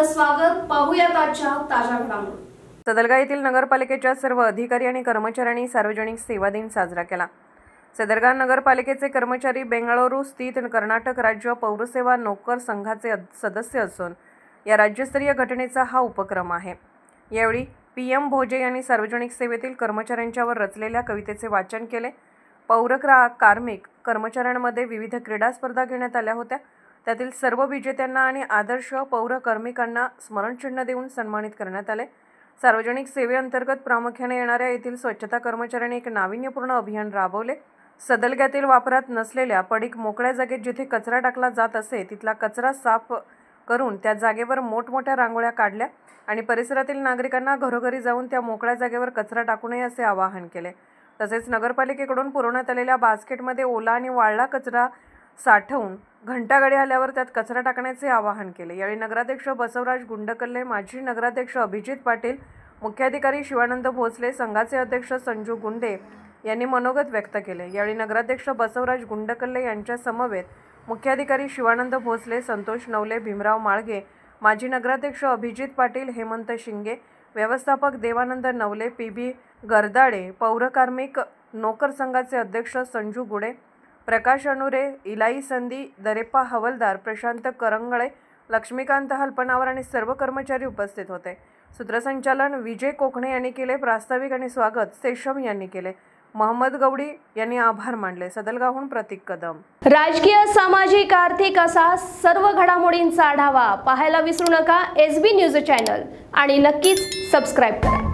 आपलं स्वागत. पाहूयात आजच्या ताज्या घडामोडी. सदलगा येथील नगरपालिकेच्या सर्व अधिकारी आणि कर्मचाऱ्यांनी सार्वजनिक सेवा दिन साजरा केला. सदलगा नगरपालिकेचे कर्मचारी बेंगळुरू स्थित कर्नाटक राज्य पौरसेवा नोकर संघाचे सदस्य असून या राज्यस्तरीय घटनेचा हा उपक्रम आहे. यावेळी PM भोजे यांनी सार्वजनिक सेवेतील कर्मचाऱ्यांच्यावर रचलेल्या कवितेचे वाचन केले. पौर कार्मिक कर्मचाऱ्यांमध्ये विविध क्रीडा स्पर्धा घेण्यात आल्या होत्या. त्यातील सर्व विजेत्यांना आणि आदर्श पौर कार्मिकांना स्मरणचिन्ह देऊन सन्मानित करण्यात आले. सार्वजनिक सेवेअंतर्गत प्रामुख्याने येणाऱ्या येथील स्वच्छता कर्मचाऱ्यांनी एक नाविन्यपूर्ण अभियान राबवले. सदलग्यातील वापरात नसलेल्या पडीक मोकळ्या जागेत जिथे कचरा टाकला जात असे तिथला कचरा साफ करून त्या जागेवर मोठमोठ्या रांगोळ्या काढल्या आणि परिसरातील नागरिकांना घरोघरी जाऊन त्या मोकळ्या जागेवर कचरा टाकू नये असे आवाहन केले. तसेच नगरपालिकेकडून पुरवण्यात आलेल्या बास्केटमध्ये ओला आणि वाळला कचरा साठवून घंटागाडी आल्यावर त्यात कचरा टाकण्याचे आवाहन केले. यावेळी नगराध्यक्ष बसवराज गुंडकल्ले, माजी नगराध्यक्ष अभिजित पाटील, मुख्याधिकारी शिवानंद भोसले, संघाचे अध्यक्ष संजू गुंडे यांनी मनोगत व्यक्त केले. यावेळी नगराध्यक्ष बसवराज गुंडकल्ले यांच्या समवेत मुख्याधिकारी शिवानंद भोसले, संतोष नवले, भीमराव माळगे, माजी नगराध्यक्ष अभिजित पाटील, हेमंत शिंगे, व्यवस्थापक देवानंद नवले, PB गरदाडे, पौर कार्मिक नोकर संघाचे अध्यक्ष संजू गुडे, प्रकाश अणुरे, इलाई संदी, दरेप्पा हवलदार, प्रशांत करंगळे, लक्ष्मीकांत हलपनावर आणि सर्व कर्मचारी उपस्थित होते. सूत्रसंचालन विजय कोकणे यांनी केले. प्रास्ताविक आणि स्वागत सेशम यांनी केले. मोहम्मद गौडी यांनी आभार मानले. सदलगाहून प्रतीक कदम. राजकीय, सामाजिक, आर्थिक असा सर्व घडामोडींचा आढावा पाहायला विसरू नका SB न्यूज चॅनल आणि नक्कीच सबस्क्राईब करा.